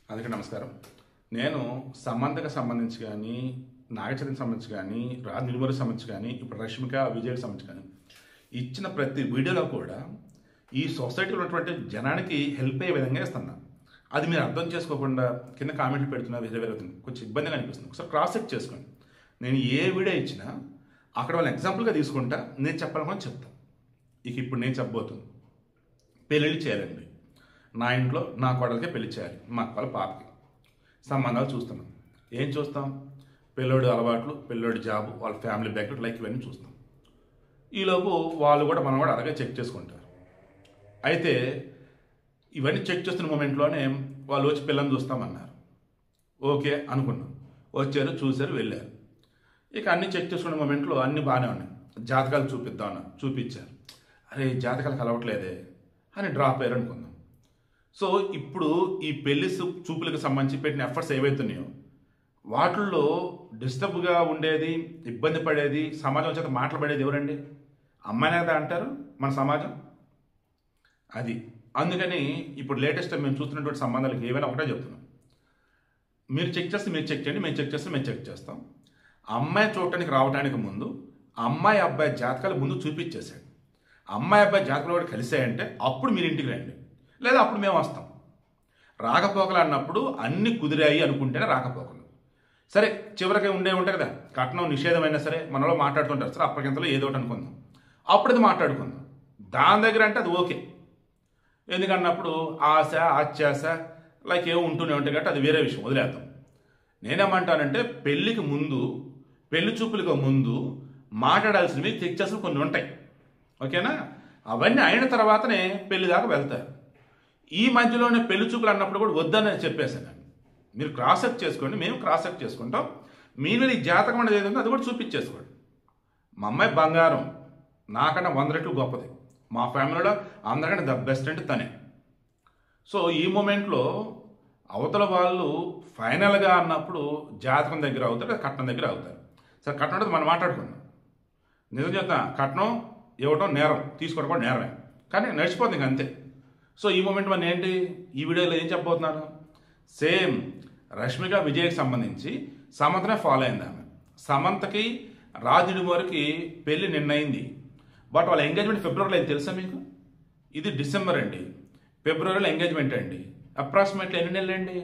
అందరికీ నమస్కారం. నేను సమంతకు సంబంధించి కానీ, నాగచైతన్యకి సంబంధించి కానీ, రాజ్ నిర్మల్కి సంబంధించి కానీ, ఇప్పుడు రష్మిక విజయ్కి సంబంధించి కానీ ఇచ్చిన ప్రతి వీడియోలో కూడా ఈ సొసైటీలో ఉన్నటువంటి జనానికి హెల్ప్ అయ్యే విధంగా ఇస్తున్నా. అది మీరు అర్థం చేసుకోకుండా కింద కామెంట్లు పెడుతున్నా వేరే వేరే కొంచెం ఇబ్బందిగా అనిపిస్తుంది. ఒకసారి క్రాస్ చెక్ చేసుకోండి. నేను ఏ వీడియో ఇచ్చినా అక్కడ వాళ్ళని ఎగ్జాంపుల్గా తీసుకుంటా, నేను చెప్పాలని చెప్తాను. ఇప్పుడు నేను చెప్పబోతుంది, పెళ్ళిళ్ళు చేయాలండి. నా ఇంట్లో నా కోడలికే పెళ్లి చేయాలి, మా అక్క వాళ్ళ పాపకి. సంబంధాలు చూస్తున్నాం. ఏం చూస్తాం? పిల్లోడి అలవాట్లు, పిల్లోడి జాబు, వాళ్ళ ఫ్యామిలీ బ్యాక్గ్రౌండ్ లైక్ ఇవన్నీ చూస్తాం. ఈలోపు వాళ్ళు కూడా మనం కూడా అలాగే చెక్ చేసుకుంటారు. అయితే ఇవన్నీ చెక్ చేస్తున్న మూమెంట్లోనే వాళ్ళు వచ్చి పిల్లని చూస్తామన్నారు. ఓకే అనుకున్నాం. వచ్చారు, చూశారు, వెళ్ళారు. ఇక అన్నీ చెక్ చేసుకునే మూమెంట్లో అన్నీ బాగానే ఉన్నాయి. జాతకాలు చూపిద్దామన్నారు, చూపించారు. అరే జాతకాలు కలవట్లేదే అని డ్రాప్ అయ్యారు అనుకుందాం. సో ఇప్పుడు ఈ పెళ్లి చూపులకు సంబంధించి పెట్టిన ఎఫర్ట్స్ ఏవైతున్నాయో వాటిల్లో డిస్టర్బ్గా ఉండేది, ఇబ్బంది పడేది, సమాజం చేత మాట్లాడేది ఎవరండి? అమ్మాయినే కదా అంటారు మన సమాజం. అది అందుకని ఇప్పుడు లేటెస్ట్ మేము చూస్తున్నటువంటి సంబంధాలకు ఏవైనా ఒకటే చెప్తున్నాం. మీరు చెక్ చేస్తే మీరు చెక్ చేయండి, మేము చెక్ చేస్తే మేము చెక్ చేస్తాం. అమ్మాయి చూడటానికి రావడానికి ముందు అమ్మాయి అబ్బాయి జాతకాలు ముందు చూపించేసాడు. అమ్మాయి అబ్బాయి జాతకాలు కూడా కలిసాయంటే అప్పుడు మీరు ఇంటికి రండి, లేదా అప్పుడు మేము వస్తాం. రాకపోకలు అన్నప్పుడు అన్ని కుదిరాయి అనుకుంటేనే రాకపోకలు. సరే చివరికి ఉంటాయి కదా, కట్నం నిషేధమైనా సరే మనలో మాట్లాడుతుంటారు. సరే అప్పటికింతలో ఏదో ఒకటి అనుకుందాం, అప్పుడు అది మాట్లాడుకుందాం. దాని దగ్గర అంటే అది ఓకే. ఎందుకన్నప్పుడు ఆశ అత్యాశ లైక్ ఏవో ఉంటూనే ఉంటాయి కాబట్టి అది వేరే విషయం, వదిలేద్దాం. నేనేమంటానంటే పెళ్ళికి ముందు, పెళ్లి చూపులకు ముందు మాట్లాడాల్సినవి చెక్ చేసిన కొన్ని ఉంటాయి. ఓకేనా? అవన్నీ అయిన తర్వాతనే పెళ్లి దాకా వెళ్తారు. ఈ మధ్యలోనే పెళ్లి చూపులు అన్నప్పుడు కూడా వద్దని చెప్పేశాను. మీరు క్రాస్ చెక్ చేసుకోండి, మేము క్రాస్ చెక్ చేసుకుంటాం. మీరు ఈ జాతకం అనేది ఏదో అది కూడా చూపించేసుకోండి. మా అమ్మాయి బంగారం, నాకన్నా 100 రెట్లు గొప్పది. మా ఫ్యామిలీలో అందరికంటే ద బెస్ట్ అంటే తనే. సో ఈ మూమెంట్లో అవతల వాళ్ళు ఫైనల్గా అన్నప్పుడు జాతకం దగ్గర అవుతారు, కట్నం దగ్గర అవుతారు. సరే కట్నం అంటే మనం మాట్లాడుకుందాం. నిజం చెప్తా, కట్నం ఇవ్వటం నేరం, తీసుకోవడం కూడా నేరమే, కానీ నడిచిపోతుంది ఇంక అంతే. సో ఈ మూమెంట్ మన ఏంటి, ఈ వీడియోలో ఏం చెప్పబోతున్నాను? సేమ్ రష్మిక విజయ్కి సంబంధించి సమంతనే ఫాలో అయింది ఆమె. సమంతకి రాజుడిమోరికి పెళ్లి నిన్నయింది. బట్ వాళ్ళ ఎంగేజ్మెంట్ ఫిబ్రవరిలో అయింది, తెలుసా మీకు? ఇది డిసెంబర్ అండి, ఫిబ్రవరిలో ఎంగేజ్మెంట్ అండి. అప్రాక్సిమేట్లీ ఎన్ని నెలలు అండి?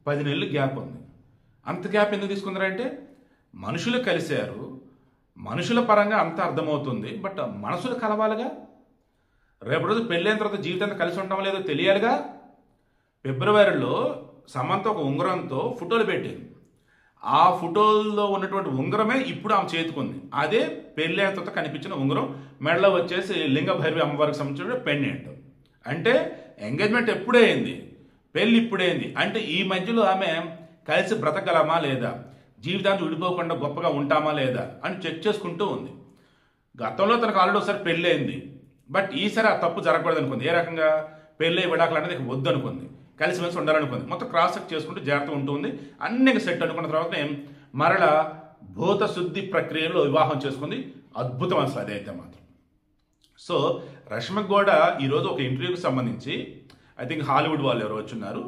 10 నెలలు గ్యాప్ ఉంది. అంత గ్యాప్ ఎందుకు తీసుకుందరంటే మనుషులు కలిశారు, మనుషుల పరంగా అంత అర్థమవుతుంది. బట్ మనసులు కలవాలిగా. రేపు రోజు పెళ్ళైన తర్వాత జీవితాంతం కలిసి ఉంటామో లేదో తెలియాలిగా. ఫిబ్రవరిలో సమంత ఒక ఉంగరంతో ఫోటోలు పెట్టింది. ఆ ఫోటోల్లో ఉన్నటువంటి ఉంగరమే ఇప్పుడు ఆమె చేతుకుంది. అదే పెళ్ళైన తర్వాత కనిపించిన ఉంగరం. మెడలో వచ్చేసి లింగ భైరవి అమ్మవారికి సంబంధించిన పెండెంట్. అంటే ఎంగేజ్మెంట్ ఎప్పుడే అయింది, పెళ్ళి ఇప్పుడైంది. అంటే ఈ మధ్యలో ఆమె కలిసి బ్రతకగలమా లేదా, జీవితాన్ని విడిపోకుండా గొప్పగా ఉంటామా లేదా అని చెక్ చేసుకుంటూ ఉంది. గతంలో తనకు ఆల్రెడీ ఒకసారి పెళ్ళి అయింది. బట్ ఈసారి ఆ తప్పు జరగకూడదు అనుకుంది. ఏ రకంగా? పెళ్ళి విడాకులు అనేది వద్దు అనుకుంది, కలిసిమెలిసి ఉండాలనుకుంది. మొత్తం క్రాస్ చెక్ చేసుకుంటూ జాగ్రత్తగా ఉంటుంది. అన్ని సెట్ అనుకున్న తర్వాత మరలా భూత శుద్ధి ప్రక్రియలో వివాహం చేసుకుంది. అద్భుతం అసలు అదైతే మాత్రం. సో రష్మిక కూడా ఈరోజు ఒక ఇంటర్వ్యూకి సంబంధించి ఐ థింక్ హాలీవుడ్ వాళ్ళు ఎవరు వచ్చున్నారు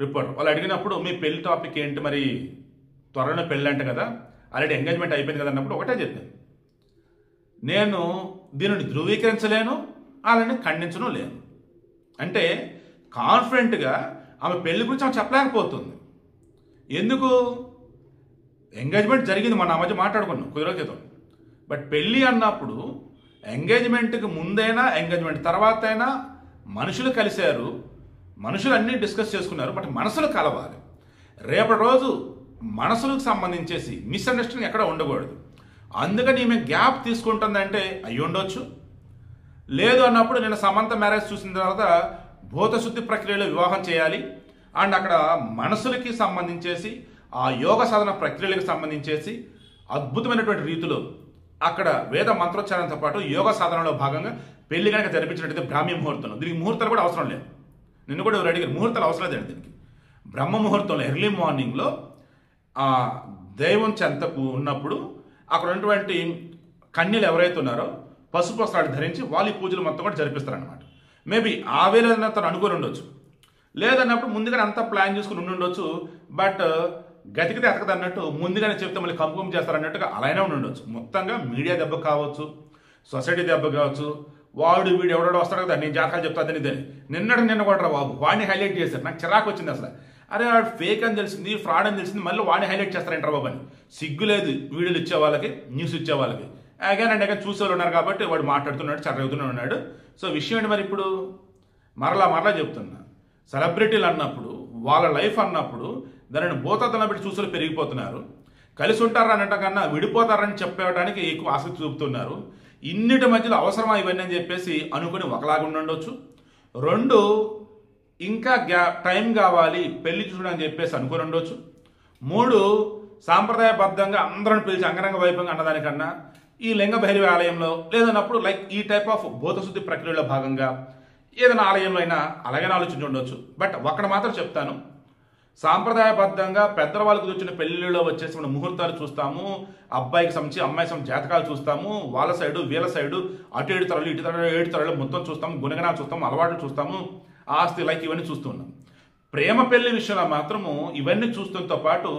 రిపోర్టర్, వాళ్ళు అడిగినప్పుడు మీ పెళ్లి టాపిక్ ఏంటి, మరి త్వరలో పెళ్ళి అంట కదా, ఆల్రెడీ ఎంగేజ్మెంట్ అయిపోయింది కదా అన్నప్పుడు ఒకటే చెప్పాను, నేను దీనిని ధృవీకరించలేను, అలానే ఖండించడం లేను. అంటే కాన్ఫిడెంట్గా ఆమె పెళ్లి గురించి ఆమె చెప్పలేకపోతుంది. ఎందుకు? ఎంగేజ్మెంట్ జరిగింది, మన మధ్య మాట్లాడుకున్నాం కొద్ది రోజుల క్రితం. బట్ పెళ్ళి అన్నప్పుడు ఎంగేజ్మెంట్కి ముందైనా ఎంగేజ్మెంట్ తర్వాత అయినా మనుషులు కలిశారు, మనుషులు అన్నీ డిస్కస్ చేసుకున్నారు. బట్ మనసులు కలవాలి. రేపటి రోజు మనసులకు సంబంధించేసి మిస్అండర్స్టాండింగ్ ఎక్కడ ఉండకూడదు. అందుకని ఈమె గ్యాప్ తీసుకుంటుందంటే అయ్యి ఉండొచ్చు. లేదు అన్నప్పుడు నేను సమంత మ్యారేజ్ చూసిన తర్వాత భూతశుద్ధి ప్రక్రియలో వివాహం చేయాలి అండ్ అక్కడ మనసులకి సంబంధించేసి ఆ యోగ సాధన ప్రక్రియలకు సంబంధించేసి అద్భుతమైనటువంటి రీతిలో అక్కడ వేద మంత్రోచ్చారణతో పాటు యోగ సాధనలో భాగంగా పెళ్లి కనుక జరిపించినట్టయితే బ్రాహ్మీ ముహూర్తంలో, దీనికి ముహూర్తాలు కూడా అవసరం లేదు. నిన్ను కూడా ఎవరు అడిగారు, ముహూర్తాలు అవసరం లేదు దీనికి. బ్రహ్మ ముహూర్తంలో ఎర్లీ మార్నింగ్లో ఆ దైవం చెంతకు ఉన్నప్పుడు అక్కడ ఉన్నటువంటి కన్యలు ఎవరైతే ఉన్నారో పసుపు వస్త్రాలు ధరించి వాళ్ళు ఈ పూజలు మొత్తం కూడా జరిపిస్తారనమాట. మేబీ ఆ వేళ తను అనుకుని ఉండొచ్చు. లేదన్నప్పుడు ముందుగానే అంతా ప్లాన్ చేసుకుని ఉండొచ్చు. బట్ గతికితే ఎతకదు అన్నట్టు ముందుగానే చెప్తే మళ్ళీ కంపం చేస్తారన్నట్టుగా అలానే ఉండొచ్చు. మొత్తంగా మీడియా దెబ్బ కావచ్చు, సొసైటీ దెబ్బ కావచ్చు, వాడు వీడు ఎవడో వస్తాడు కదా నేను జాతకాలు చెప్తాదని ఇదని నిన్న కూడా బాబు వాడిని హైలైట్ చేశారు. నాకు చిరాకు వచ్చింది అసలు. అరే వాడు ఫేక్ అని తెలిసింది, ఫ్రాడ్ అని తెలిసింది, మళ్ళీ వాడిని హైలైట్ చేస్తారంటారు బాబు అని. సిగ్గు లేదు వీడియోలు ఇచ్చే వాళ్ళకి, న్యూస్ ఇచ్చే వాళ్ళకి. అగైన్ అండ్ అగైన్ చూసేవాళ్ళు ఉన్నారు కాబట్టి వాడు మాట్లాడుతున్నాడు, చదువుతూనే ఉన్నాడు. సో విషయం ఏంటి మరి ఇప్పుడు మరలా చెప్తున్నా, సెలబ్రిటీలు అన్నప్పుడు వాళ్ళ లైఫ్ అన్నప్పుడు దానిని భూతద్దన పెట్టి చూసేలు పెరిగిపోతున్నారు. కలిసి ఉంటారనట కన్నా విడిపోతారని చెప్పడానికి ఎక్కువ ఆసక్తి చూపుతున్నారు. ఇన్నిటి మధ్యలో అవసరమా ఇవన్నీ అని చెప్పేసి అనుకుని ఒకలాగా ఉండొచ్చు. 2 ఇంకా టైం కావాలి పెళ్లి చూడని చెప్పేసి అనుకుని ఉండొచ్చు. 3 సాంప్రదాయబద్ధంగా అందరం పిలిచి అంగరంగ వైభవంగా అన్నదానికన్నా ఈ లింగ భైరవి ఆలయంలో లేదన్నప్పుడు లైక్ ఈ టైప్ ఆఫ్ భూతశుద్ధి ప్రక్రియలో భాగంగా ఏదైనా ఆలయంలో అయినా అలాగే ఆలోచించి ఉండొచ్చు. బట్ ఒక్కడ మాత్రం చెప్తాను, సాంప్రదాయబద్ధంగా పెద్దల వాళ్ళకు వచ్చిన పెళ్లిలో వచ్చేసి మనం ముహూర్తాలు చూస్తాము, అబ్బాయికి సంబంధించి అమ్మాయికి సంబంధించి జాతకాలు చూస్తాము, వాళ్ళ సైడు వీళ్ళ సైడు అటు 7 తరాలు ఇటు 7 తరాలు మొత్తం చూస్తాము, గుణగణాలు చూస్తాము, అలవాట్లు చూస్తాము, ఆస్తి లైక్ ఇవన్నీ చూస్తూ ఉన్నాం. ప్రేమ పెళ్లి విషయంలో మాత్రము ఇవన్నీ చూస్తుంతో పాటు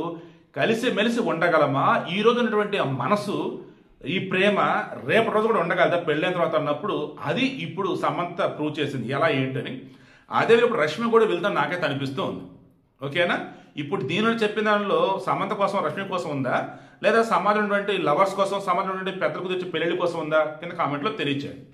కలిసి మెలిసి ఉండగలమా, ఈ రోజు ఉన్నటువంటి ఆ మనసు ఈ ప్రేమ రేపటి రోజు కూడా ఉండగలదా పెళ్ళైన తర్వాత అన్నప్పుడు అది ఇప్పుడు సమంత ప్రూవ్ చేసింది ఎలా ఏంటని. అదే ఇప్పుడు రష్మి కూడా వెళ్తాను నాకైతే అనిపిస్తూ ఉంది. ఓకేనా, ఇప్పుడు దీనిలో చెప్పిన దానిలో సమంత కోసం రష్మి కోసం ఉందా, లేదా సమాజం లవర్స్ కోసం, సమాజం పెద్దలకు తెచ్చి పెళ్లి కోసం ఉందా కింద కామెంట్లో తెలియచేయండి.